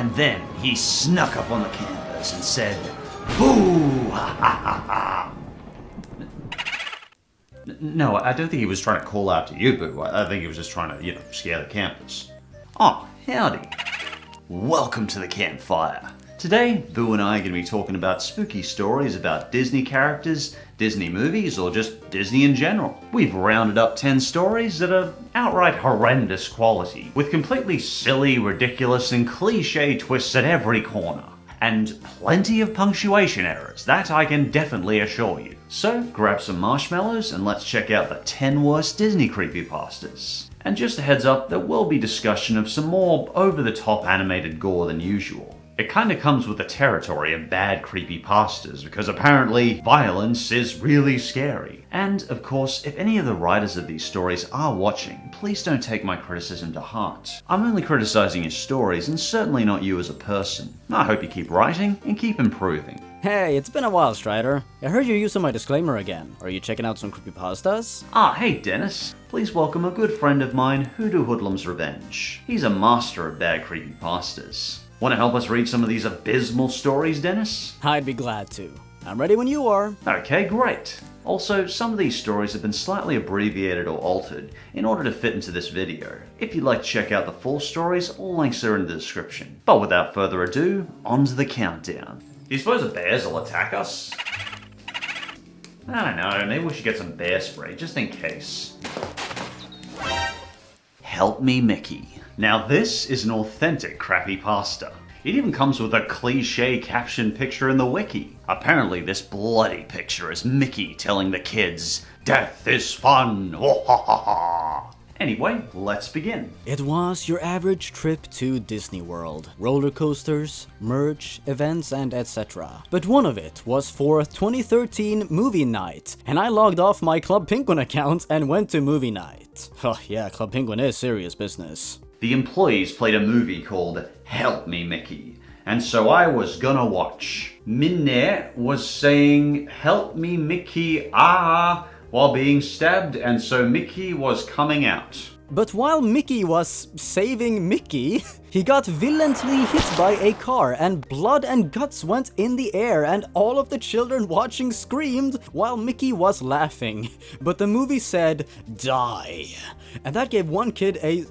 And then he snuck up on the campus and said, "Boo! Ha ha ha ha!" No, I don't think he was trying to call out to you, Boo. I think he was just trying to, scare the campus. Oh, howdy. Welcome to the campfire. Today, Boo and I are going to be talking about spooky stories about Disney characters, Disney movies, or just Disney in general. We've rounded up 10 stories that are outright horrendous quality, with completely silly, ridiculous, and cliche twists at every corner. And plenty of punctuation errors, that I can definitely assure you. So grab some marshmallows and let's check out the 10 worst Disney creepypastas. And just a heads up, there will be discussion of some more over-the-top animated gore than usual. It kinda comes with the territory of bad creepypastas because apparently violence is really scary. And of course, if any of the writers of these stories are watching, please don't take my criticism to heart. I'm only criticizing your stories and certainly not you as a person. I hope you keep writing and keep improving. Hey, it's been a while, Strider. I heard you're using my disclaimer again. Are you checking out some creepypastas? Hey Dennis. Please welcome a good friend of mine, Hoodoo Hoodlum's Revenge. He's a master of bad creepypastas. Want to help us read some of these abysmal stories, Dennis? I'd be glad to. I'm ready when you are. Okay, great. Also, some of these stories have been slightly abbreviated or altered in order to fit into this video. If you'd like to check out the full stories, all links are in the description. But without further ado, on to the countdown. Do you suppose the bears will attack us? I don't know, maybe we should get some bear spray, just in case. Help Me Mickey. Now this is an authentic creepypasta. It even comes with a cliche caption picture in the wiki. Apparently this bloody picture is Mickey telling the kids, "Death is fun!" Oh, ha, ha, ha. Anyway, let's begin. It was your average trip to Disney World. Roller coasters, merch, events, and etc. But one of it was for 2013 movie night, and I logged off my Club Penguin account and went to movie night. Oh yeah, Club Penguin is serious business. The employees played a movie called Help Me Mickey, and so I was gonna watch. Minnie was saying, "Help me Mickey, ah," while being stabbed, and so Mickey was coming out. But while Mickey was saving Mickey, he got violently hit by a car and blood and guts went in the air and all of the children watching screamed while Mickey was laughing. But the movie said, "Die." And that gave one kid a...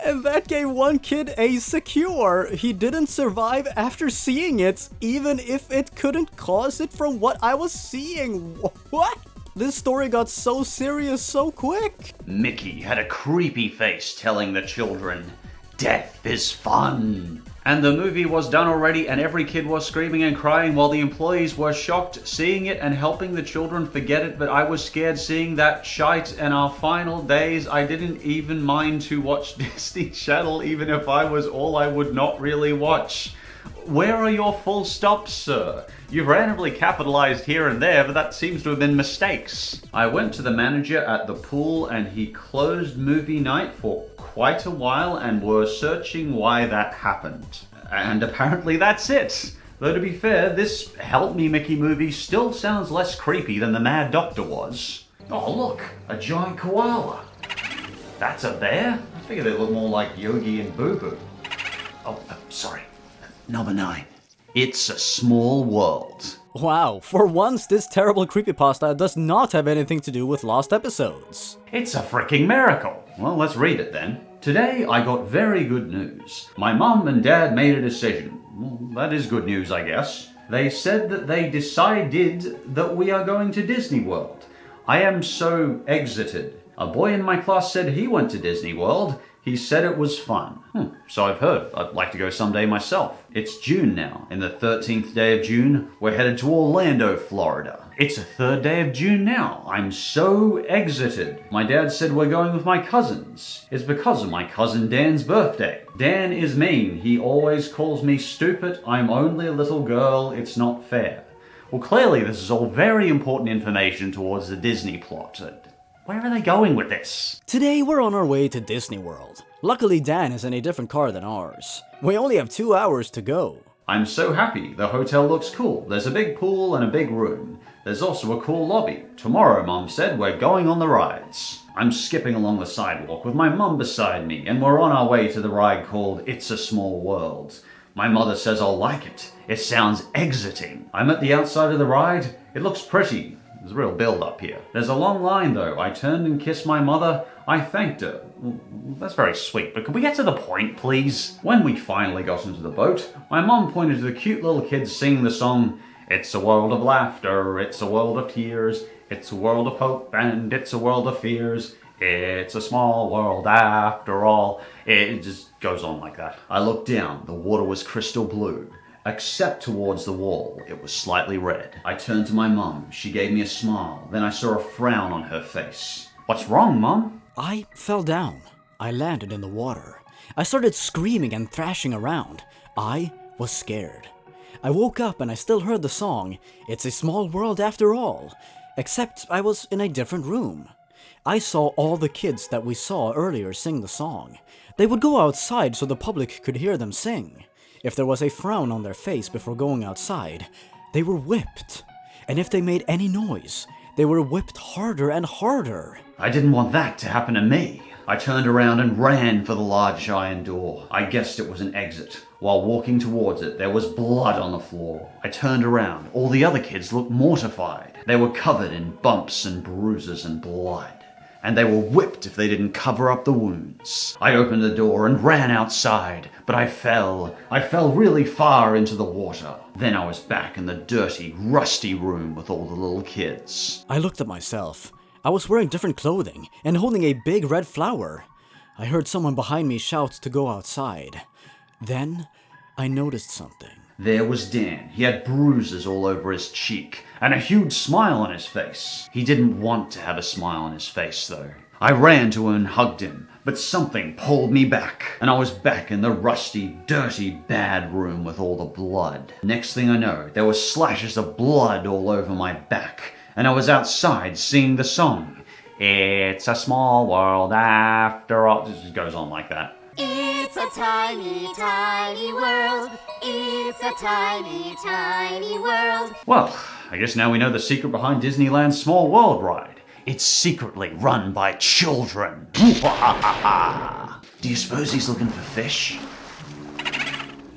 And that gave one kid a secure. He didn't survive after seeing it, even if it couldn't cause it from what I was seeing. What? This story got so serious so quick. Mickey had a creepy face telling the children, "Death is fun." And the movie was done already and every kid was screaming and crying while the employees were shocked seeing it and helping the children forget it, but I was scared seeing that shite, and our final days I didn't even mind to watch Disney Channel even if I was all I would not really watch. Where are your full stops, sir? You've randomly capitalized here and there, but that seems to have been mistakes. I went to the manager at the pool and he closed movie night for quite a while and were searching why that happened. And apparently that's it. Though to be fair, this Help Me Mickey movie still sounds less creepy than the Mad Doctor was. Oh look, a giant koala. That's a bear? I figure they look more like Yogi and Boo Boo. Oh, sorry. Number 9. It's a Small World. Wow, for once this terrible creepypasta does not have anything to do with lost episodes. It's a freaking miracle. Well, let's read it then. Today I got very good news. My mum and dad made a decision. Well, that is good news, I guess. They said that they decided that we are going to Disney World. I am so exited. A boy in my class said he went to Disney World. He said it was fun. So I've heard. I'd like to go someday myself. It's June now. In the 13th day of June, we're headed to Orlando, Florida. It's the 3rd day of June now. I'm so exited. My dad said we're going with my cousins. It's because of my cousin Dan's birthday. Dan is mean. He always calls me stupid. I'm only a little girl. It's not fair. Well, clearly this is all very important information towards the Disney plot. Where are they going with this? Today we're on our way to Disney World. Luckily Dan is in a different car than ours. We only have 2 hours to go. I'm so happy. The hotel looks cool. There's a big pool and a big room. There's also a cool lobby. Tomorrow, Mom said, we're going on the rides. I'm skipping along the sidewalk with my mum beside me, and we're on our way to the ride called It's a Small World. My mother says I'll like it. It sounds exiting. I'm at the outside of the ride. It looks pretty. There's a real build up here. There's a long line though. I turned and kissed my mother. I thanked her. That's very sweet, but can we get to the point, please? When we finally got into the boat, my mum pointed to the cute little kids singing the song, "It's a world of laughter, it's a world of tears, it's a world of hope, and it's a world of fears. It's a small world after all." It just goes on like that. I looked down. The water was crystal blue. Except towards the wall, it was slightly red. I turned to my mum. She gave me a smile. Then I saw a frown on her face. "What's wrong, Mum?" I fell down. I landed in the water. I started screaming and thrashing around. I was scared. I woke up and I still heard the song, "It's a Small World After All," except I was in a different room. I saw all the kids that we saw earlier sing the song. They would go outside so the public could hear them sing. If there was a frown on their face before going outside, they were whipped. And if they made any noise, they were whipped harder and harder. I didn't want that to happen to me. I turned around and ran for the large iron door. I guessed it was an exit. While walking towards it, there was blood on the floor. I turned around. All the other kids looked mortified. They were covered in bumps and bruises and blood. And they were whipped if they didn't cover up the wounds. I opened the door and ran outside, but I fell. I fell really far into the water. Then I was back in the dirty, rusty room with all the little kids. I looked at myself. I was wearing different clothing and holding a big red flower. I heard someone behind me shout to go outside. Then I noticed something. There was Dan. He had bruises all over his cheek and a huge smile on his face. He didn't want to have a smile on his face, though. I ran to him and hugged him, but something pulled me back, and I was back in the rusty, dirty, bad room with all the blood. Next thing I know, there were slashes of blood all over my back, and I was outside singing the song. "It's a small world after all." It just goes on like that. It's a tiny, tiny world. It's a tiny, tiny world. Well, I guess now we know the secret behind Disneyland's Small World ride. It's secretly run by children. Do you suppose he's looking for fish?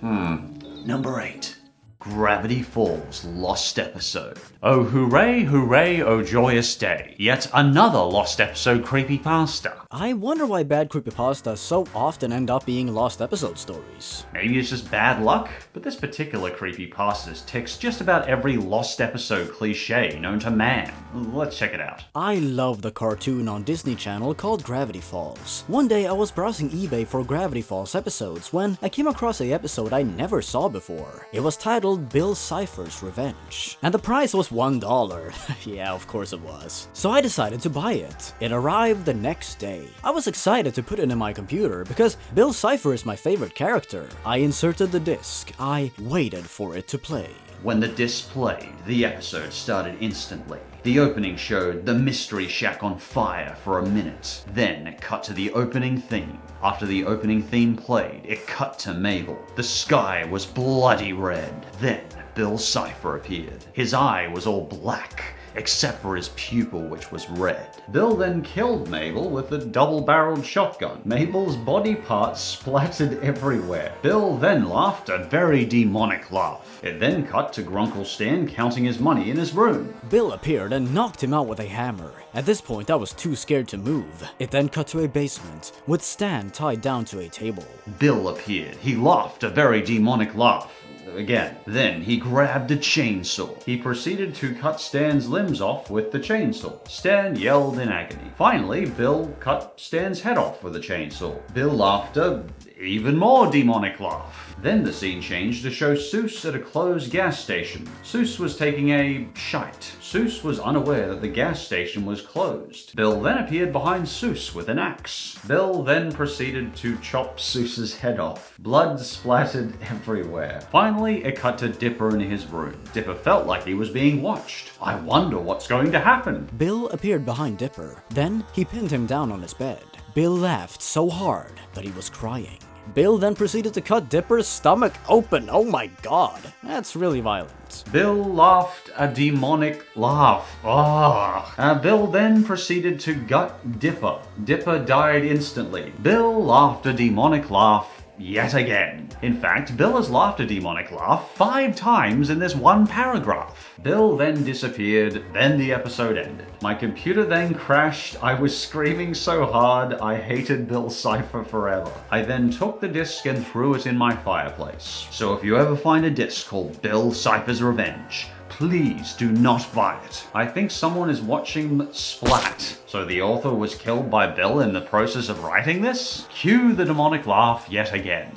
Number 8. Gravity Falls Lost Episode. Oh hooray, hooray, oh joyous day. Yet another lost episode creepypasta. I wonder why bad creepypastas so often end up being lost episode stories. Maybe it's just bad luck, but this particular creepypasta ticks just about every lost episode cliche known to man. Let's check it out. I love the cartoon on Disney Channel called Gravity Falls. One day I was browsing eBay for Gravity Falls episodes when I came across an episode I never saw before. It was titled Bill Cipher's Revenge, and the price was $1. Yeah, of course it was. So I decided to buy it. It arrived the next day. I was excited to put it in my computer because Bill Cipher is my favorite character. I inserted the disc. I waited for it to play. When the disc played, the episode started instantly. The opening showed the Mystery Shack on fire for a minute. Then it cut to the opening theme. After the opening theme played, it cut to Mabel. The sky was bloody red. Then Bill Cipher appeared. His eye was all black, except for his pupil, which was red. Bill then killed Mabel with a double-barreled shotgun. Mabel's body parts splattered everywhere. Bill then laughed a very demonic laugh. It then cut to Grunkle Stan counting his money in his room. Bill appeared and knocked him out with a hammer. At this point, I was too scared to move. It then cut to a basement, with Stan tied down to a table. Bill appeared. He laughed a very demonic laugh. Again. Then he grabbed a chainsaw. He proceeded to cut Stan's limbs off with the chainsaw. Stan yelled in agony. Finally, Bill cut Stan's head off with a chainsaw. Bill laughed a even more demonic laugh. Then the scene changed to show Seuss at a closed gas station. Seuss was taking a shite. Seuss was unaware that the gas station was closed. Bill then appeared behind Seuss with an axe. Bill then proceeded to chop Seuss's head off. Blood splattered everywhere. Finally, it cut to Dipper in his room. Dipper felt like he was being watched. I wonder what's going to happen. Bill appeared behind Dipper. Then he pinned him down on his bed. Bill laughed so hard that he was crying. Bill then proceeded to cut Dipper's stomach open. Oh my god, that's really violent. Bill laughed a demonic laugh. Bill then proceeded to gut Dipper. Dipper died instantly. Bill laughed a demonic laugh yet again. In fact, Bill has laughed a demonic laugh 5 times in this one paragraph. Bill then disappeared, then the episode ended. My computer then crashed. I was screaming so hard, I hated Bill Cipher forever. I then took the disc and threw it in my fireplace. So if you ever find a disc called Bill Cipher's Revenge, please do not buy it. I think someone is watching Splat. So the author was killed by Bill in the process of writing this? Cue the demonic laugh yet again.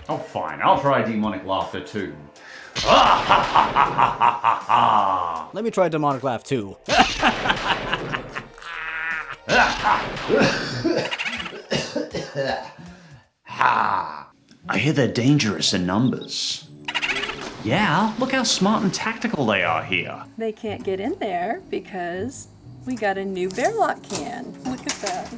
Oh fine, I'll try demonic laughter too. Let me try demonic laugh too. I hear they're dangerous in numbers. Yeah, look how smart and tactical they are here. They can't get in there because we got a new Bearlock can. Look at that.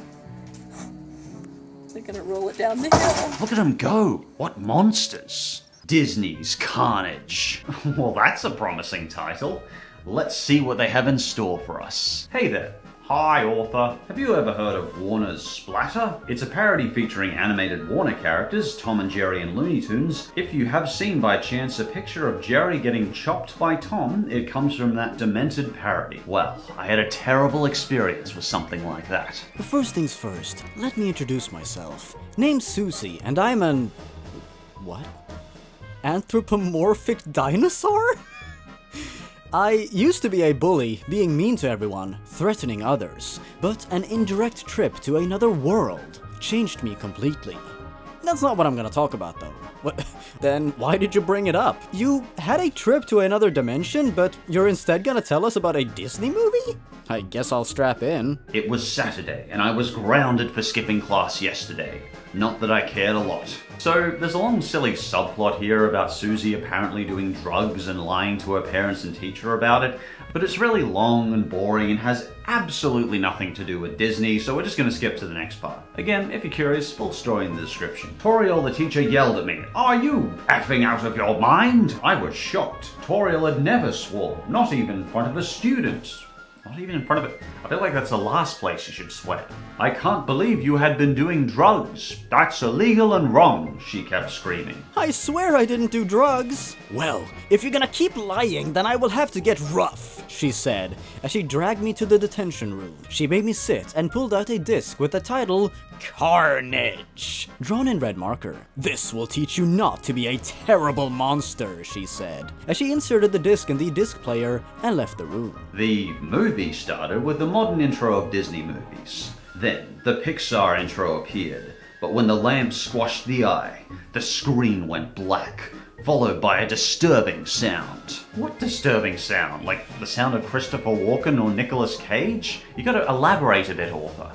They're gonna roll it down the hill. Look at them go. What monsters. Disney's Carnage. Well, that's a promising title. Let's see what they have in store for us. Hey there. Hi, author. Have you ever heard of Warner's Splatter? It's a parody featuring animated Warner characters, Tom and Jerry and Looney Tunes. If you have seen by chance a picture of Jerry getting chopped by Tom, it comes from that demented parody. Well, I had a terrible experience with something like that. But first things first, let me introduce myself. Name's Susie, and I'm an... what? Anthropomorphic dinosaur? I used to be a bully, being mean to everyone, threatening others, but an indirect trip to another world changed me completely. That's not what I'm gonna talk about though. What? Then why did you bring it up? You had a trip to another dimension, but you're instead gonna tell us about a Disney movie? I guess I'll strap in. It was Saturday, and I was grounded for skipping class yesterday. Not that I cared a lot. So, there's a long silly subplot here about Susie apparently doing drugs and lying to her parents and teacher about it, but it's really long and boring and has absolutely nothing to do with Disney, so we're just gonna skip to the next part. Again, if you're curious, full story in the description. Toriel the teacher yelled at me, "Are you effing out of your mind?" I was shocked. Toriel had never sworn, not even in front of a student. Not even in front of it. I feel like that's the last place you should swear. "I can't believe you had been doing drugs. That's illegal and wrong," she kept screaming. I swear I didn't do drugs. Well, if you're gonna keep lying, then I will have to get rough, she said, as she dragged me to the detention room. She made me sit and pulled out a disc with the title Carnage, drawn in red marker. "This will teach you not to be a terrible monster," she said, as she inserted the disc in the disc player and left the room. The movie started with the modern intro of Disney movies. Then, the Pixar intro appeared, but when the lamp squashed the eye, the screen went black, followed by a disturbing sound. What disturbing sound? Like the sound of Christopher Walken or Nicolas Cage? You gotta elaborate a bit, author.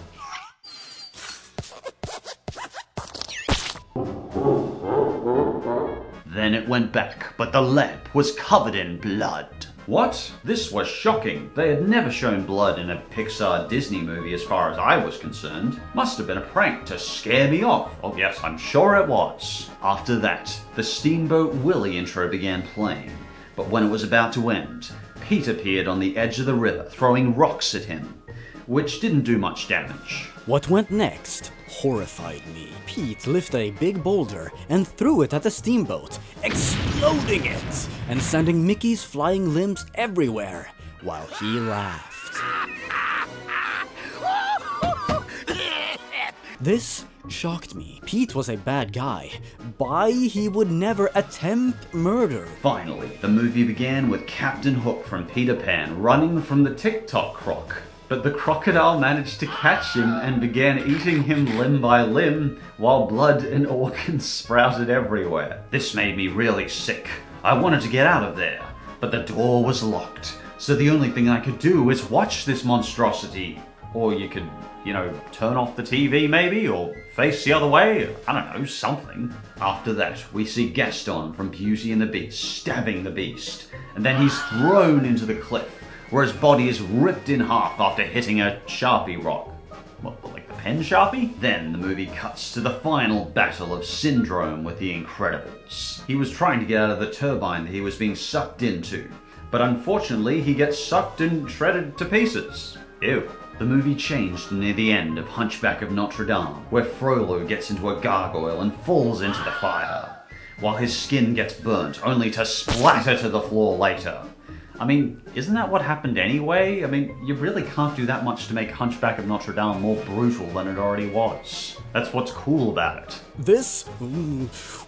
Then it went back, but the lamp was covered in blood. What? This was shocking. They had never shown blood in a Pixar Disney movie as far as I was concerned. Must have been a prank to scare me off. Oh yes, I'm sure it was. After that, the Steamboat Willie intro began playing. But when it was about to end, Pete appeared on the edge of the river throwing rocks at him, which didn't do much damage. What went next horrified me. Pete lifted a big boulder and threw it at the steamboat, exploding it and sending Mickey's flying limbs everywhere while he laughed. This shocked me. Pete was a bad guy. He would never attempt murder. Finally, the movie began with Captain Hook from Peter Pan running from the TikTok croc. But the crocodile managed to catch him and began eating him limb by limb, while blood and organs sprouted everywhere. This made me really sick. I wanted to get out of there, but the door was locked, so the only thing I could do was watch this monstrosity. Or you could, turn off the TV maybe, or face the other way, I don't know, something. After that, we see Gaston from Beauty and the Beast stabbing the beast, and then he's thrown into the cliff, where his body is ripped in half after hitting a Sharpie rock. Well, like the pen sharpie? Then the movie cuts to the final battle of Syndrome with the Incredibles. He was trying to get out of the turbine that he was being sucked into, but unfortunately he gets sucked and shredded to pieces. Ew. The movie changed near the end of Hunchback of Notre Dame, where Frollo gets into a gargoyle and falls into the fire, while his skin gets burnt, only to splatter to the floor later. I mean, isn't that what happened anyway? I mean, you really can't do that much to make Hunchback of Notre Dame more brutal than it already was. That's what's cool about it. This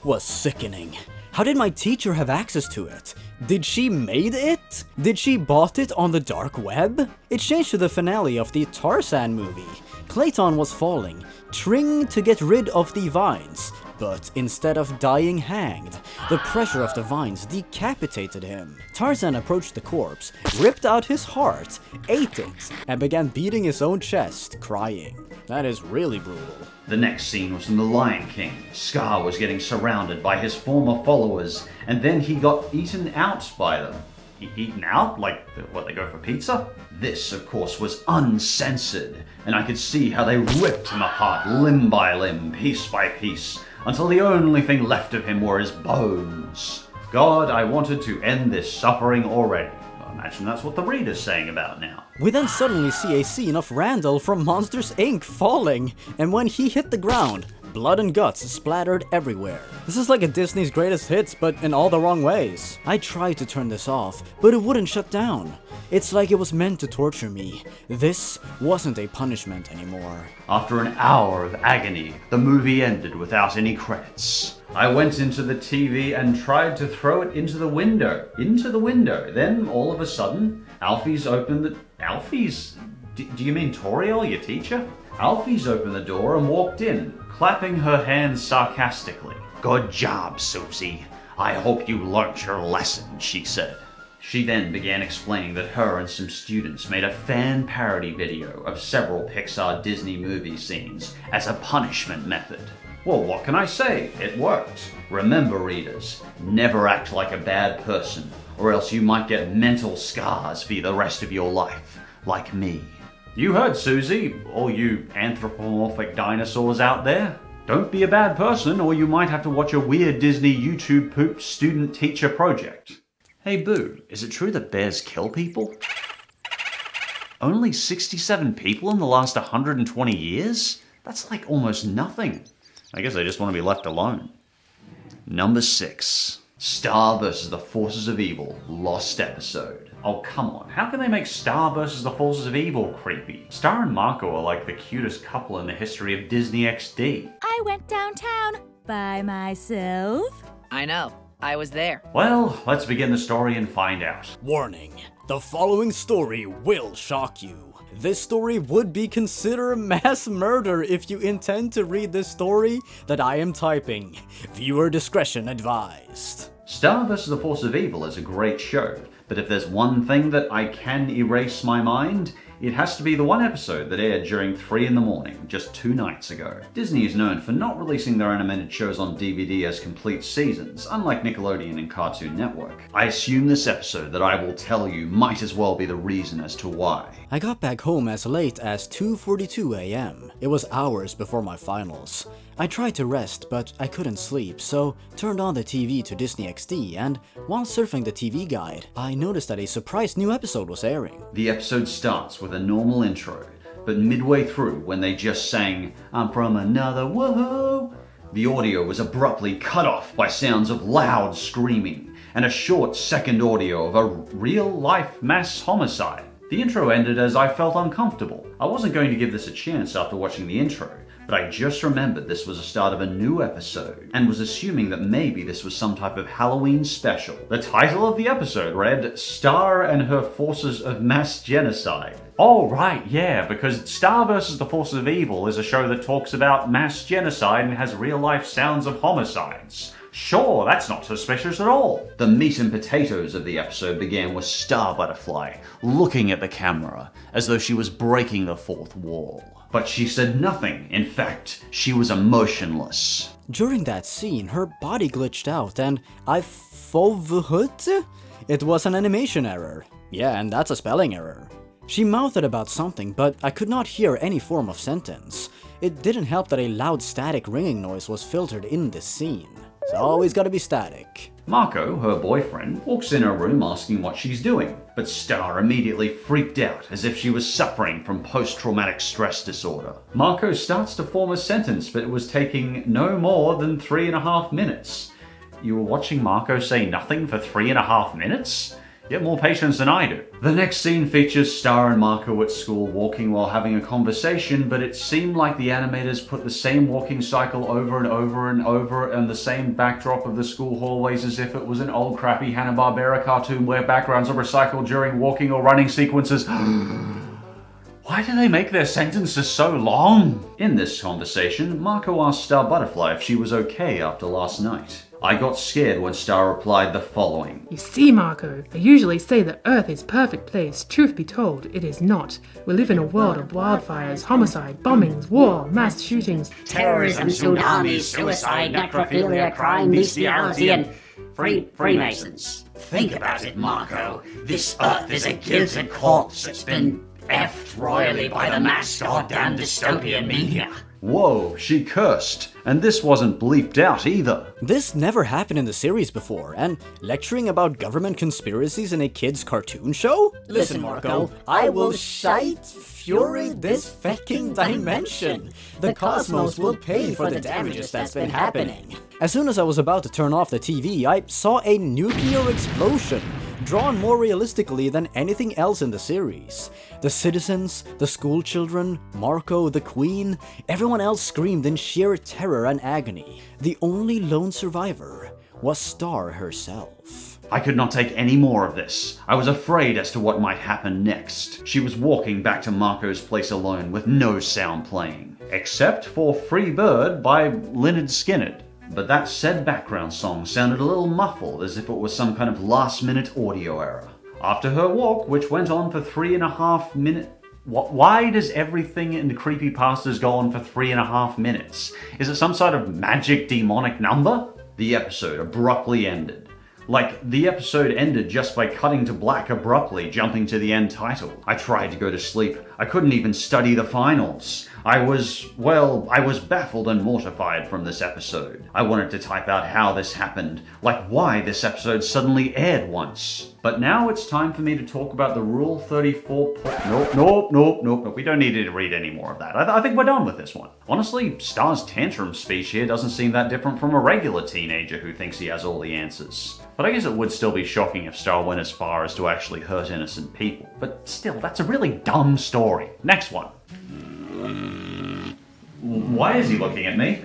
was sickening. How did my teacher have access to it? Did she made it? Did she bought it on the dark web? It changed to the finale of the Tarzan movie. Clayton was falling, trying to get rid of the vines, but instead of dying hanged, the pressure of the vines decapitated him. Tarzan approached the corpse, ripped out his heart, ate it, and began beating his own chest, crying. That is really brutal. The next scene was from The Lion King. Scar was getting surrounded by his former followers, and then he got eaten out by them. Eaten out? Like, what, they go for pizza? This, of course, was uncensored, and I could see how they ripped him apart limb by limb, piece by piece, until the only thing left of him were his bones. God, I wanted to end this suffering already. I imagine that's what the reader's saying about now. We then suddenly see a scene of Randall from Monsters, Inc. falling, and when he hit the ground, blood and guts splattered everywhere. This is like a Disney's Greatest Hits, but in all the wrong ways. I tried to turn this off, but it wouldn't shut down. It's like it was meant to torture me. This wasn't a punishment anymore. After an hour of agony, the movie ended without any credits. I went into the TV and tried to throw it into the window. Then, all of a sudden, Alfie's opened the... Alfie's? Do you mean Toriel, your teacher? Alfie's opened the door and walked in, clapping her hands sarcastically. "Good job, Susie. I hope you learnt your lesson," she said. She then began explaining that her and some students made a fan parody video of several Pixar Disney movie scenes as a punishment method. Well, what can I say? It worked. Remember, readers, never act like a bad person, or else you might get mental scars for the rest of your life, like me. You heard, Susie, all you anthropomorphic dinosaurs out there. Don't be a bad person, or you might have to watch a weird Disney YouTube poop student-teacher project. Hey Boo, is it true that bears kill people? Only 67 people in the last 120 years? That's like almost nothing. I guess they just want to be left alone. Number 6. Star vs. the Forces of Evil, Lost Episode. Oh, come on. How can they make Star vs. the Forces of Evil creepy? Star and Mako are like the cutest couple in the history of Disney XD. I went downtown by myself. I know. I was there. Well, let's begin the story and find out. Warning, the following story will shock you. This story would be considered mass murder if you intend to read this story that I am typing. Viewer discretion advised. Star vs. the Force of Evil is a great show, but if there's one thing that I can erase my mind, it has to be the one episode that aired during 3 in the morning, just 2 nights ago. Disney is known for not releasing their animated shows on DVD as complete seasons, unlike Nickelodeon and Cartoon Network. I assume this episode that I will tell you might as well be the reason as to why. I got back home as late as 2:42 a.m. It was hours before my finals. I tried to rest, but I couldn't sleep, so turned on the TV to Disney XD, and while surfing the TV guide, I noticed that a surprise new episode was airing. The episode starts with a normal intro, but midway through, when they just sang, "I'm from another world," the audio was abruptly cut off by sounds of loud screaming, and a short second audio of a real-life mass homicide. The intro ended as I felt uncomfortable. I wasn't going to give this a chance after watching the intro, but I just remembered this was the start of a new episode, and was assuming that maybe this was some type of Halloween special. The title of the episode read, "Star and Her Forces of Mass Genocide." Oh right, yeah, because Star vs. the Forces of Evil is a show that talks about mass genocide and has real-life sounds of homicides. Sure, that's not suspicious at all. The meat and potatoes of the episode began with Star Butterfly looking at the camera as though she was breaking the fourth wall. But she said nothing. In fact, she was emotionless. During that scene, her body glitched out and I forgot it was an animation error. Yeah, and that's a spelling error. She mouthed about something, but I could not hear any form of sentence. It didn't help that a loud static ringing noise was filtered in this scene. It's always gotta be static. Marco, her boyfriend, walks in her room asking what she's doing, but Star immediately freaked out as if she was suffering from post-traumatic stress disorder. Marco starts to form a sentence, but it was taking no more than 3.5 minutes. You were watching Marco say nothing for 3.5 minutes? You have more patience than I do. The next scene features Star and Marco at school walking while having a conversation, but it seemed like the animators put the same walking cycle over and over and over and the same backdrop of the school hallways as if it was an old crappy Hanna-Barbera cartoon where backgrounds are recycled during walking or running sequences. Why do they make their sentences so long? In this conversation, Marco asked Star Butterfly if she was okay after last night. I got scared when Star replied the following. You see, Marco, they usually say that Earth is a perfect place. Truth be told, it is not. We live in a world of wildfires, homicide, bombings, war, mass shootings, Terrorism, tsunamis, suicide, necrophilia, crime, bestiality, and Freemasons. Think about it, Marco. This Earth is a gilded corpse that's been effed royally by the mass goddamn dystopian media. Whoa, she cursed. And this wasn't bleeped out either. This never happened in the series before, and lecturing about government conspiracies in a kid's cartoon show? Listen, Marco, I will shite fury this fucking dimension. The cosmos will pay for the damages that's been happening. As soon as I was about to turn off the TV, I saw a nuclear explosion, drawn more realistically than anything else in the series. The citizens, the school children, Marco, the queen, everyone else screamed in sheer terror and agony. The only lone survivor was Star herself. I could not take any more of this. I was afraid as to what might happen next. She was walking back to Marco's place alone with no sound playing, except for Free Bird by Lynyrd Skynyrd. But that said background song sounded a little muffled, as if it was some kind of last-minute audio error. After her walk, which went on for 3.5 minutes... Why does everything in the creepypastas go on for 3.5 minutes? Is it some sort of magic demonic number? The episode abruptly ended. Like, the episode ended just by cutting to black abruptly, jumping to the end title. I tried to go to sleep. I couldn't even study the finals. I was baffled and mortified from this episode. I wanted to type out how this happened, like why this episode suddenly aired once. But now it's time for me to talk about the Rule 34... Nope. We don't need to read any more of that. I think we're done with this one. Honestly, Star's tantrum speech here doesn't seem that different from a regular teenager who thinks he has all the answers. But I guess it would still be shocking if Star went as far as to actually hurt innocent people. But still, that's a really dumb story. Next one. Why is he looking at me?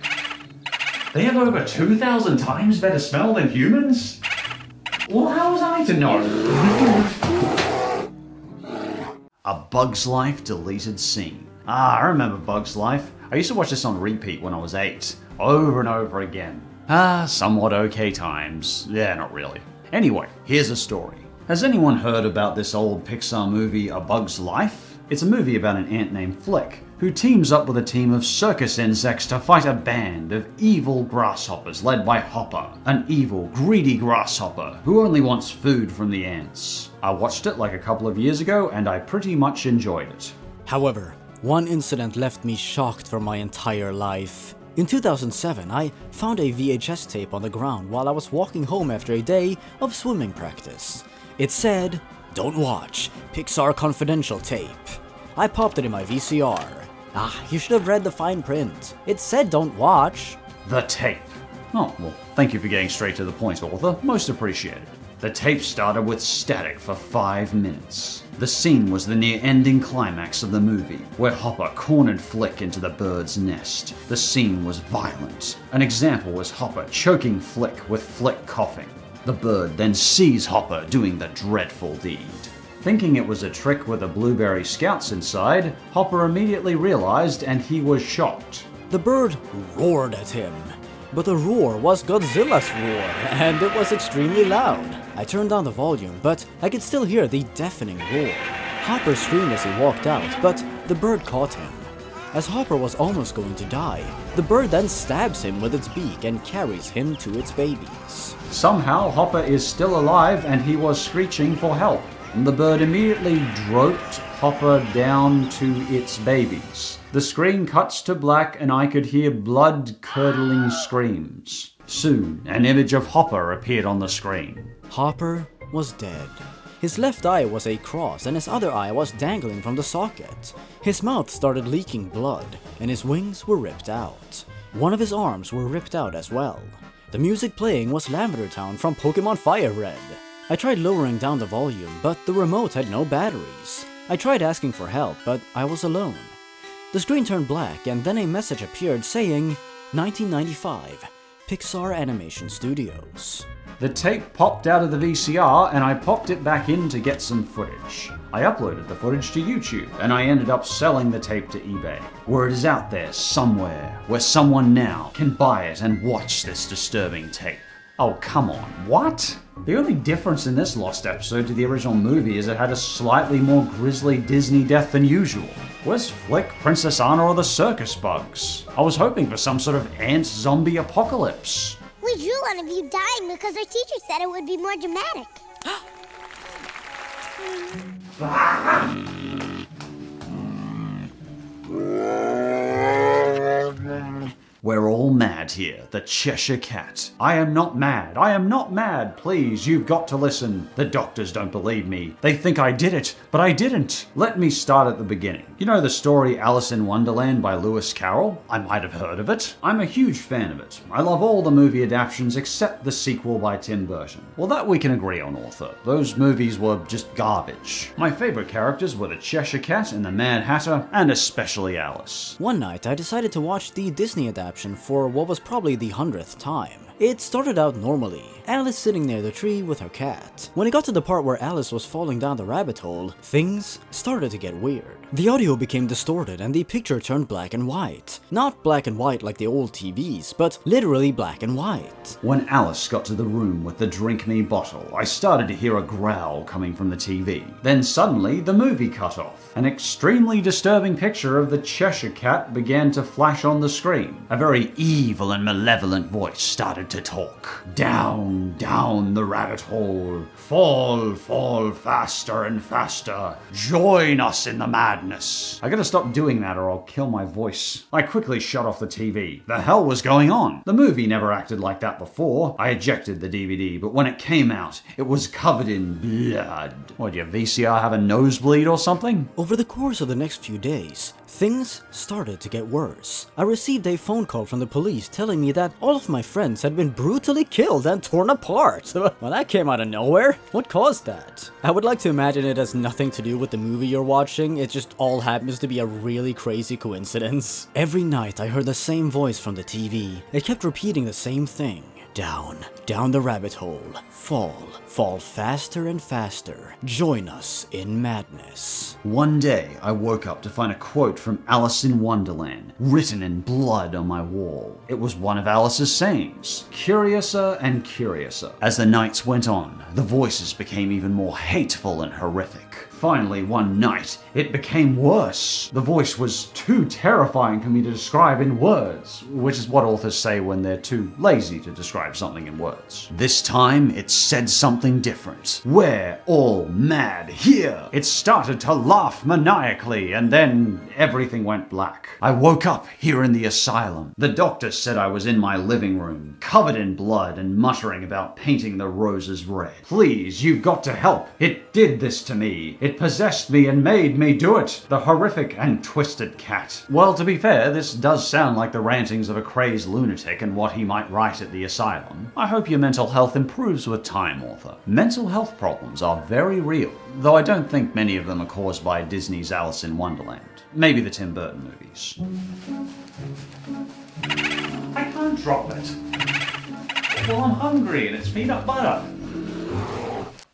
They have over 2,000 times better smell than humans? Well, how was I to know? A Bug's Life deleted scene. I remember Bug's Life. I used to watch this on repeat when I was 8, over and over again. Somewhat okay times. Yeah, not really. Anyway, here's a story. Has anyone heard about this old Pixar movie, A Bug's Life? It's a movie about an ant named Flick, who teams up with a team of circus insects to fight a band of evil grasshoppers led by Hopper, an evil, greedy grasshopper who only wants food from the ants. I watched it like a couple of years ago and I pretty much enjoyed it. However, one incident left me shocked for my entire life. In 2007, I found a VHS tape on the ground while I was walking home after a day of swimming practice. It said, "Don't watch, Pixar Confidential tape." I popped it in my VCR. You should have read the fine print. It said don't watch. The tape. Oh, well, thank you for getting straight to the point, author. Most appreciated. The tape started with static for 5 minutes. The scene was the near-ending climax of the movie, where Hopper cornered Flick into the bird's nest. The scene was violent. An example was Hopper choking Flick with Flick coughing. The bird then sees Hopper doing the dreadful deed. Thinking it was a trick with the Blueberry Scouts inside, Hopper immediately realized and he was shocked. The bird roared at him, but the roar was Godzilla's roar, and it was extremely loud. I turned down the volume, but I could still hear the deafening roar. Hopper screamed as he walked out, but the bird caught him. As Hopper was almost going to die, the bird then stabs him with its beak and carries him to its babies. Somehow Hopper is still alive and he was screeching for help. And the bird immediately dropped Hopper down to its babies. The screen cuts to black and I could hear blood-curdling screams. Soon, an image of Hopper appeared on the screen. Hopper was dead. His left eye was a cross and his other eye was dangling from the socket. His mouth started leaking blood and his wings were ripped out. One of his arms were ripped out as well. The music playing was Lavender Town from Pokemon Fire Red. I tried lowering down the volume, but the remote had no batteries. I tried asking for help, but I was alone. The screen turned black and then a message appeared saying 1995, Pixar Animation Studios. The tape popped out of the VCR and I popped it back in to get some footage. I uploaded the footage to YouTube and I ended up selling the tape to eBay. Word is out there somewhere where someone now can buy it and watch this disturbing tape. Oh, come on, what? The only difference in this lost episode to the original movie is it had a slightly more grisly Disney death than usual. Where's Flick, Princess Anna, or the circus bugs? I was hoping for some sort of ant zombie apocalypse. We drew one of you dying because our teacher said it would be more dramatic. We're all mad here, the Cheshire Cat. I am not mad. I am not mad. Please, you've got to listen. The doctors don't believe me. They think I did it, but I didn't. Let me start at the beginning. You know the story Alice in Wonderland by Lewis Carroll? I might have heard of it. I'm a huge fan of it. I love all the movie adaptations except the sequel by Tim Burton. Well, that we can agree on, author. Those movies were just garbage. My favorite characters were the Cheshire Cat and the Mad Hatter, and especially Alice. One night, I decided to watch the Disney adaptation for what was probably the 100th time. It started out normally, Alice sitting near the tree with her cat. When it got to the part where Alice was falling down the rabbit hole, things started to get weird. The audio became distorted and the picture turned black and white. Not black and white like the old TVs, but literally black and white. When Alice got to the room with the Drink Me bottle, I started to hear a growl coming from the TV. Then suddenly, the movie cut off. An extremely disturbing picture of the Cheshire Cat began to flash on the screen. A very evil and malevolent voice started to talk. Down, down the rabbit hole. Fall, fall faster and faster. Join us in the madness. I gotta stop doing that or I'll kill my voice. I quickly shut off the TV. The hell was going on? The movie never acted like that before. I ejected the DVD, but when it came out, it was covered in blood. What, your VCR have a nosebleed or something? Over the course of the next few days, things started to get worse. I received a phone call from the police telling me that all of my friends had been brutally killed and torn apart. Well, that came out of nowhere. What caused that? I would like to imagine it has nothing to do with the movie you're watching, it just all happens to be a really crazy coincidence. Every night I heard the same voice from the TV. It kept repeating the same thing. Down, down the rabbit hole. Fall, fall faster and faster. Join us in madness. One day, I woke up to find a quote from Alice in Wonderland, written in blood on my wall. It was one of Alice's sayings, curiouser and curiouser. As the nights went on, the voices became even more hateful and horrific. Finally, one night, it became worse. The voice was too terrifying for me to describe in words, which is what authors say when they're too lazy to describe something in words. This time, it said something different. We're all mad here. It started to laugh maniacally, and then everything went black. I woke up here in the asylum. The doctor said I was in my living room, covered in blood and muttering about painting the roses red. Please, you've got to help. It did this to me. It possessed me and made me do it. The horrific and twisted cat. Well, to be fair, this does sound like the rantings of a crazed lunatic and what he might write at the asylum. I hope your mental health improves with time, author. Mental health problems are very real, though I don't think many of them are caused by Disney's Alice in Wonderland. Maybe the Tim Burton movies. I can't drop it. Well, I'm hungry and it's peanut butter.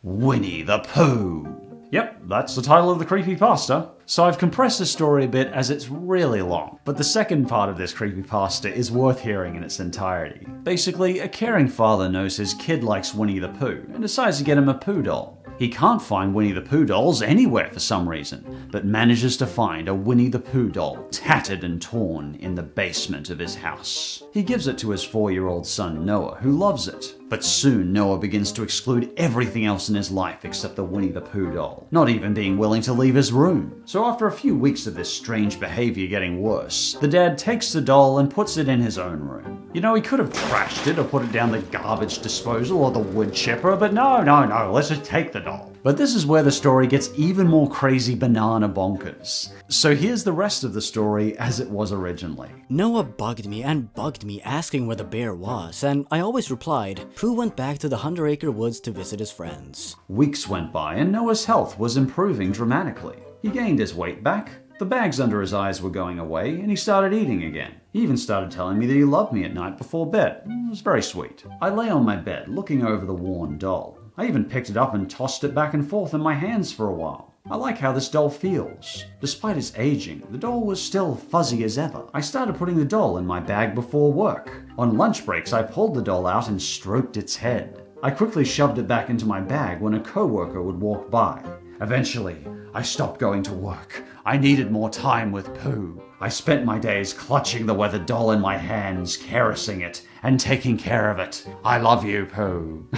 Winnie the Pooh. Yep, that's the title of the creepypasta. So I've compressed the story a bit as it's really long, but the second part of this creepypasta is worth hearing in its entirety. Basically, a caring father knows his kid likes Winnie the Pooh and decides to get him a Pooh doll. He can't find Winnie the Pooh dolls anywhere for some reason, but manages to find a Winnie the Pooh doll tattered and torn in the basement of his house. He gives it to his 4-year-old son Noah, who loves it. But soon Noah begins to exclude everything else in his life except the Winnie the Pooh doll, not even being willing to leave his room. So after a few weeks of this strange behavior getting worse, the dad takes the doll and puts it in his own room. You know, he could have trashed it or put it down the garbage disposal or the wood chipper, but no, let's just take the doll. But this is where the story gets even more crazy banana bonkers. So here's the rest of the story as it was originally. Noah bugged me and bugged me asking where the bear was, and I always replied, Pooh went back to the 100-acre woods to visit his friends. Weeks went by and Noah's health was improving dramatically. He gained his weight back, the bags under his eyes were going away, and he started eating again. He even started telling me that he loved me at night before bed. It was very sweet. I lay on my bed looking over the worn doll. I even picked it up and tossed it back and forth in my hands for a while. I like how this doll feels. Despite its aging, the doll was still fuzzy as ever. I started putting the doll in my bag before work. On lunch breaks, I pulled the doll out and stroked its head. I quickly shoved it back into my bag when a coworker would walk by. Eventually, I stopped going to work. I needed more time with Pooh. I spent my days clutching the weathered doll in my hands, caressing it, and taking care of it. I love you, Pooh.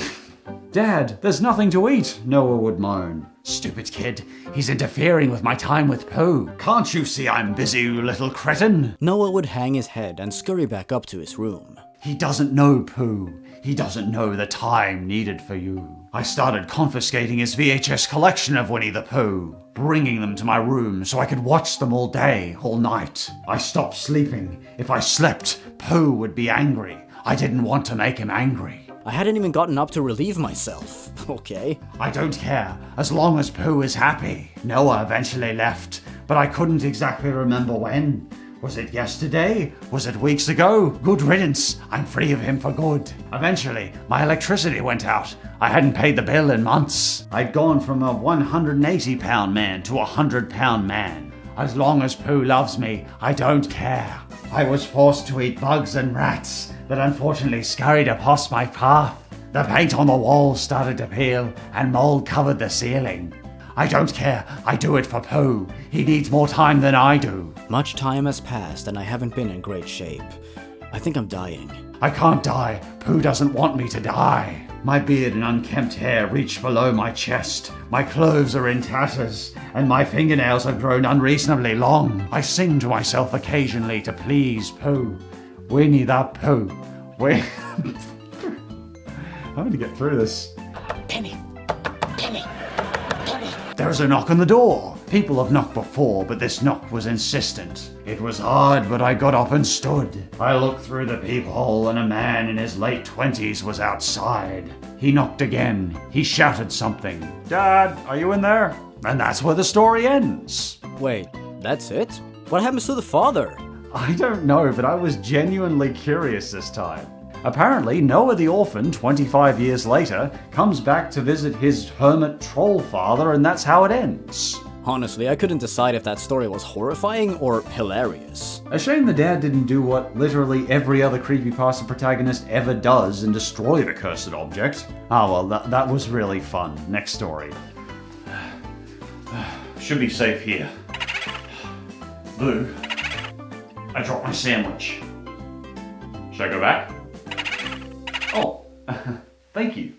Dad, there's nothing to eat, Noah would moan. Stupid kid, he's interfering with my time with Pooh. Can't you see I'm busy, you little cretin? Noah would hang his head and scurry back up to his room. He doesn't know, Pooh. He doesn't know the time needed for you. I started confiscating his VHS collection of Winnie the Pooh, bringing them to my room so I could watch them all day, all night. I stopped sleeping. If I slept, Pooh would be angry. I didn't want to make him angry. I hadn't even gotten up to relieve myself. Okay. I don't care, as long as Pooh is happy. Noah eventually left, but I couldn't exactly remember when. Was it yesterday? Was it weeks ago? Good riddance. I'm free of him for good. Eventually, my electricity went out. I hadn't paid the bill in months. I'd gone from a 180-pound man to a 100-pound man. As long as Pooh loves me, I don't care. I was forced to eat bugs and rats that unfortunately scurried across my path. The paint on the walls started to peel and mold covered the ceiling. I don't care. I do it for Pooh. He needs more time than I do. Much time has passed and I haven't been in great shape. I think I'm dying. I can't die. Pooh doesn't want me to die. My beard and unkempt hair reach below my chest. My clothes are in tatters, and my fingernails have grown unreasonably long. I sing to myself occasionally to please Pooh. Winnie the Pooh. I'm going to get through this. Penny. There's a knock on the door. People have knocked before, but this knock was insistent. It was hard, but I got up and stood. I looked through the peephole, and a man in his late 20s was outside. He knocked again. He shouted something. Dad, are you in there? And that's where the story ends. Wait, that's it? What happens to the father? I don't know, but I was genuinely curious this time. Apparently, Noah the orphan, 25 years later, comes back to visit his hermit troll father, and that's how it ends. Honestly, I couldn't decide if that story was horrifying or hilarious. A shame the dad didn't do what literally every other creepypasta protagonist ever does and destroy the cursed object. Ah well, that was really fun. Next story. Should be safe here. Boo, I dropped my sandwich. Should I go back? Oh, thank you.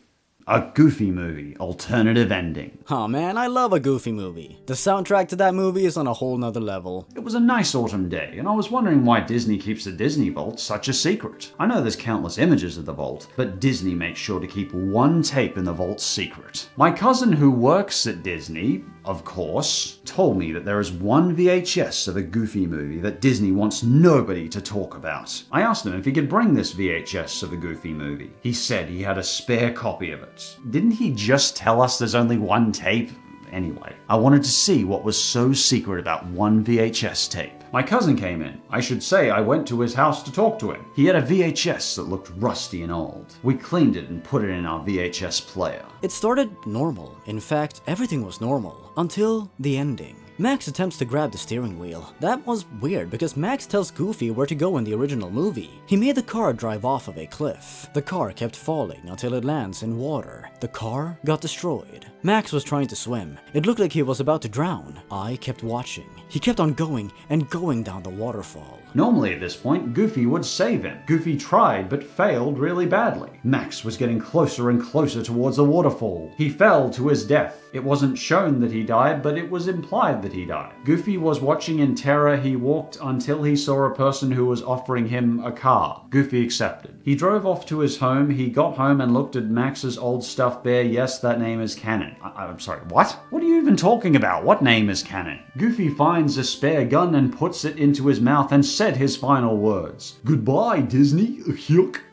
A Goofy movie, alternative ending. Aw man, I love a Goofy movie. The soundtrack to that movie is on a whole nother level. It was a nice autumn day, and I was wondering why Disney keeps the Disney Vault such a secret. I know there's countless images of the vault, but Disney makes sure to keep one tape in the vault secret. My cousin who works at Disney, of course, told me that there is one VHS of a Goofy movie that Disney wants nobody to talk about. I asked him if he could bring this VHS of a Goofy movie. He said he had a spare copy of it. Didn't he just tell us there's only one tape? Anyway, I wanted to see what was so secret about one VHS tape. My cousin came in. I should say I went to his house to talk to him. He had a VHS that looked rusty and old. We cleaned it and put it in our VHS player. It started normal. In fact, everything was normal. Until the ending. Max attempts to grab the steering wheel. That was weird because Max tells Goofy where to go in the original movie. He made the car drive off of a cliff. The car kept falling until it lands in water. The car got destroyed. Max was trying to swim. It looked like he was about to drown. I kept watching. He kept on going and going down the waterfall. Normally at this point, Goofy would save him. Goofy tried but failed really badly. Max was getting closer and closer towards the waterfall. He fell to his death. It wasn't shown that he died, but it was implied that he died. Goofy was watching in terror. He walked until he saw a person who was offering him a car. Goofy accepted. He drove off to his home. He got home and looked at Max's old stuffed bear. Yes, that name is canon. I'm sorry, what? What are you even talking about? What name is canon? Goofy finds a spare gun and puts it into his mouth and said his final words. Goodbye, Disney.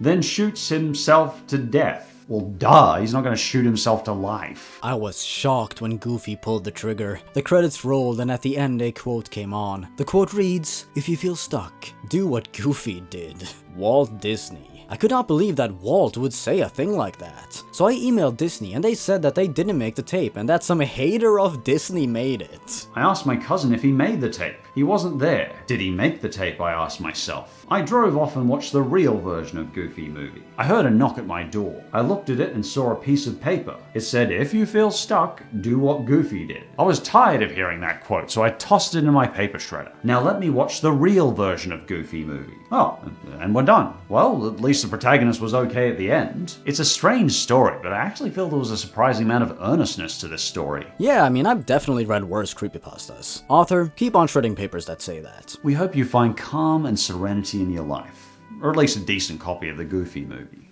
Then shoots himself to death. Well, duh, he's not going to shoot himself to life. I was shocked when Goofy pulled the trigger. The credits rolled and at the end a quote came on. The quote reads, "If you feel stuck, do what Goofy did." Walt Disney. I could not believe that Walt would say a thing like that. So I emailed Disney and they said that they didn't make the tape and that some hater of Disney made it. I asked my cousin if he made the tape. He wasn't there. Did he make the tape? I asked myself. I drove off and watched the real version of Goofy movie. I heard a knock at my door. I looked at it and saw a piece of paper. It said, "If you feel stuck, do what Goofy did." I was tired of hearing that quote, so I tossed it in my paper shredder. Now let me watch the real version of Goofy movie. Oh, and we're done. Well, at least the protagonist was okay at the end. It's a strange story, but I actually feel there was a surprising amount of earnestness to this story. Yeah, I mean, I've definitely read worse creepypastas. Author, keep on shredding papers that say that. We hope you find calm and serenity in your life, or at least a decent copy of the Goofy movie.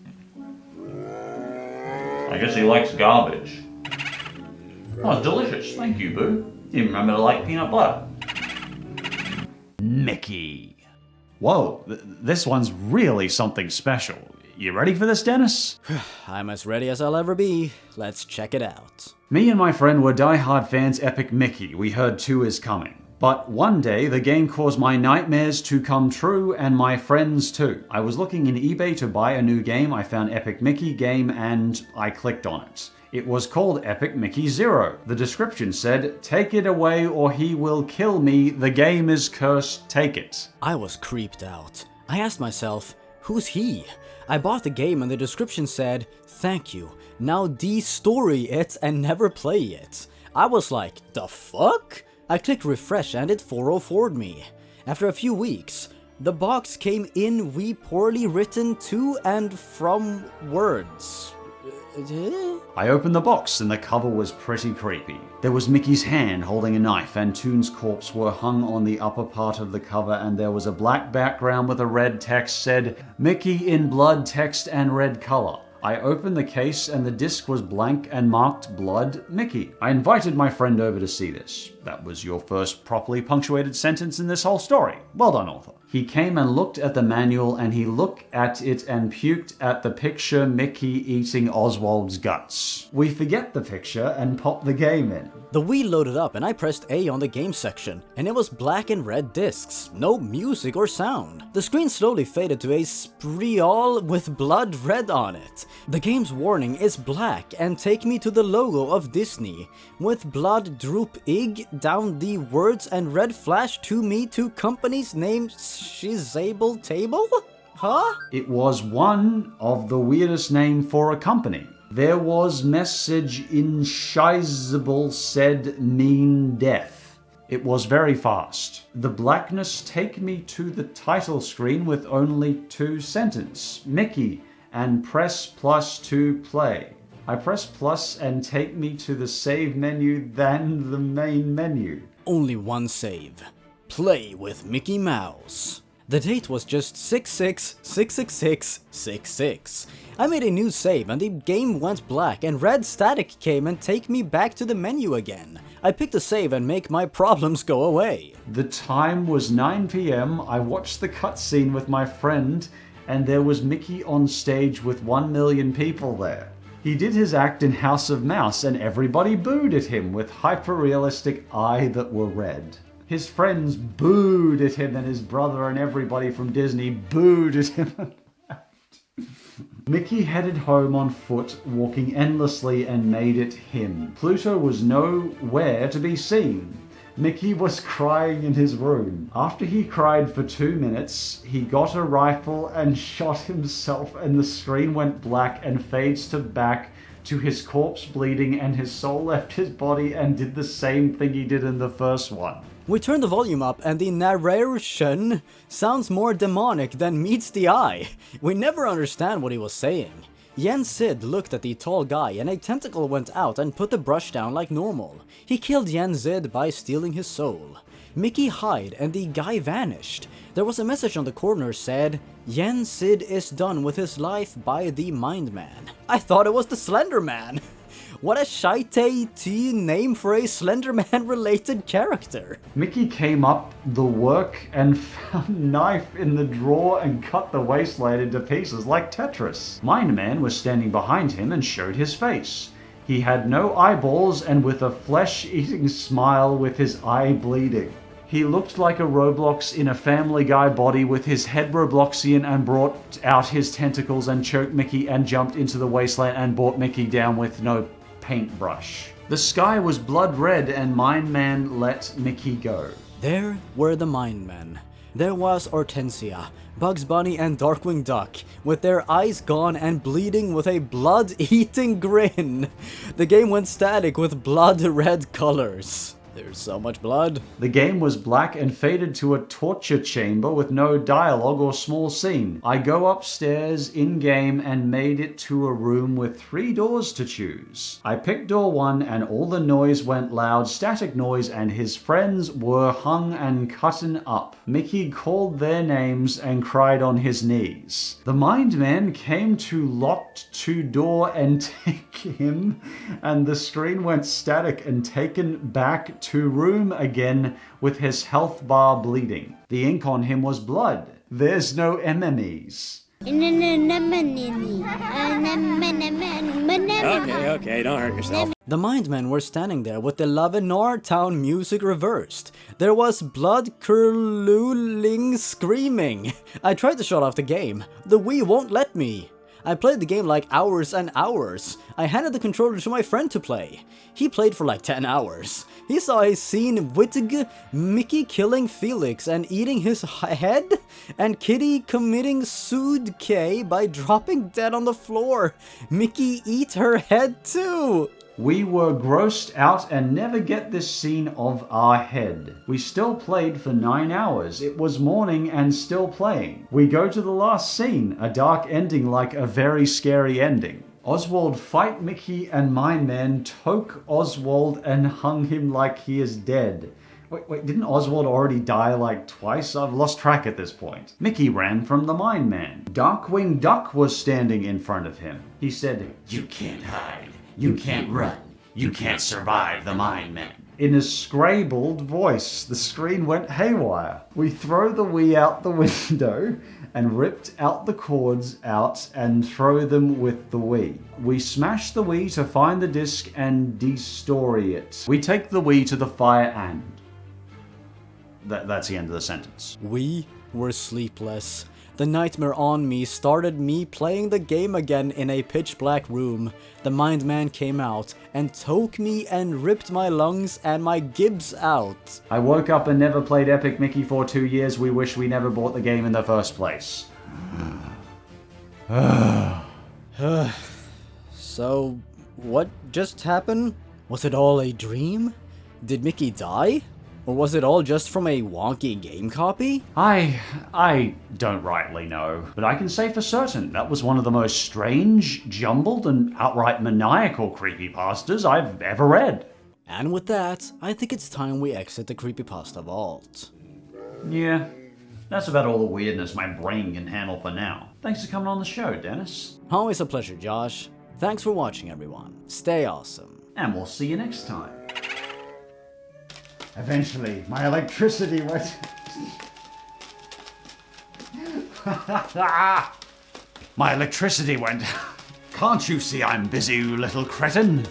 I guess he likes garbage. Oh, it's delicious. Thank you, Boo. You remember to like peanut butter. Mickey. Whoa, this one's really something special. You ready for this, Dennis? I'm as ready as I'll ever be. Let's check it out. Me and my friend were die-hard fans Epic Mickey. We heard 2 is coming. But one day, the game caused my nightmares to come true, and my friends too. I was looking in eBay to buy a new game. I found Epic Mickey game and I clicked on it. It was called Epic Mickey Zero. The description said, "Take it away or he will kill me. The game is cursed. Take it." I was creeped out. I asked myself, who's he? I bought the game and the description said, "Thank you. Now de-story it and never play it." I was like, the fuck? I clicked refresh and it 404'd me. After a few weeks, the box came in poorly written to and from words. I opened the box and the cover was pretty creepy. There was Mickey's hand holding a knife and Toon's corpse were hung on the upper part of the cover, and there was a black background with a red text said, "Mickey in blood text and red color." I opened the case and the disc was blank and marked Blood Mickey. I invited my friend over to see this. That was your first properly punctuated sentence in this whole story. Well done, author. He came and looked at the manual and he looked at it and puked at the picture Mickey eating Oswald's guts. We forget the picture and pop the game in. The Wii loaded up and I pressed A on the game section, and it was black and red discs, no music or sound. The screen slowly faded to a Spreal with blood red on it. The game's warning is black and take me to the logo of Disney, with blood droop ig down the words and red flash to me to company's name Shizable Table? Huh? It was one of the weirdest name for a company. There was message in Shizable said mean death. It was very fast. The blackness take me to the title screen with only 2 sentences. Mickey and press plus to play. I press plus and take me to the save menu than the main menu. Only one save. Play with Mickey Mouse. The date was just 6666666. I made a new save and the game went black and red static came and take me back to the menu again. I picked a save and make my problems go away. The time was 9 p.m. I watched the cutscene with my friend and there was Mickey on stage with 1 million people there. He did his act in House of Mouse and everybody booed at him with hyper-realistic eye that were red. His friends booed at him and his brother and everybody from Disney booed at him. Mickey headed home on foot, walking endlessly and made it him. Pluto was nowhere to be seen. Mickey was crying in his room. After he cried for 2 minutes, he got a rifle and shot himself, and the screen went black and fades to back to his corpse bleeding, and his soul left his body and did the same thing he did in the first one. We turn the volume up and the narration sounds more demonic than meets the eye. We never understand what he was saying. Yen Sid looked at the tall guy and a tentacle went out and put the brush down like normal. He killed Yen Sid by stealing his soul. Mickey hid and the guy vanished. There was a message on the corner said, Yen Sid is done with his life by the Mind Man. I thought it was the Slender Man. What a shite name for a Slender Man related character. Mickey came up the work and found a knife in the drawer and cut the wasteland into pieces like Tetris. Mind Man was standing behind him and showed his face. He had no eyeballs and with a flesh-eating smile with his eye bleeding. He looked like a Roblox in a Family Guy body with his head Robloxian and brought out his tentacles and choked Mickey and jumped into the wasteland and brought Mickey down with no paintbrush. The sky was blood red and Mind Man let Mickey go. There were the Mind Men. There was Hortensia, Bugs Bunny and Darkwing Duck, with their eyes gone and bleeding with a blood-eating grin. The game went static with blood-red colors. There's so much blood. The game was black and faded to a torture chamber with no dialogue or small scene. I go upstairs in-game and made it to a room with 3 doors to choose. I picked door 1 and all the noise went loud, static noise, and his friends were hung and cutten up. Mickey called their names and cried on his knees. The Mind Man came to locked to door and take him, and the screen went static and taken back to room again with his health bar bleeding. The ink on him was blood. There's no enemies. Okay, don't hurt yourself. The Mind Men were standing there with the Lavenor Town music reversed. There was blood curdling screaming. I tried to shut off the game. The Wii won't let me. I played the game like hours and hours. I handed the controller to my friend to play. He played for like 10 hours. He saw a scene with Mickey killing Felix and eating his head, and Kitty committing suicide by dropping dead on the floor. Mickey eat her head too. We were grossed out and never get this scene of our head. We still played for 9 hours. It was morning and still playing. We go to the last scene, a dark ending like a very scary ending. Oswald fight Mickey and Mind Man took Oswald and hung him like he is dead. Wait, didn't Oswald already die like twice? I've lost track at this point. Mickey ran from the Mind Man. Darkwing Duck was standing in front of him. He said, You can't hide. You can't run. You can't survive the Mind Men. in a scrabbled voice. The screen went haywire. We throw the Wii out the window and ripped out the cords out and throw them with the Wii. We smash the Wii to find the disc and destory it. We take the Wii to the fire and... That's the end of the sentence. We were sleepless. The nightmare on me started me playing the game again in a pitch black room. The Mind Man came out and took me and ripped my lungs and my gibs out. I woke up and never played Epic Mickey for 2 years. We wish we never bought the game in the first place. So, what just happened? Was it all a dream? Did Mickey die? Or was it all just from a wonky game copy? I don't rightly know, but I can say for certain that was one of the most strange, jumbled, and outright maniacal creepypastas I've ever read. And with that, I think it's time we exit the creepypasta vault. Yeah, that's about all the weirdness my brain can handle for now. Thanks for coming on the show, Dennis. Always a pleasure, Josh. Thanks for watching, everyone. Stay awesome. And we'll see you next time. Eventually, my electricity went... My electricity went... Can't you see I'm busy, you little cretin?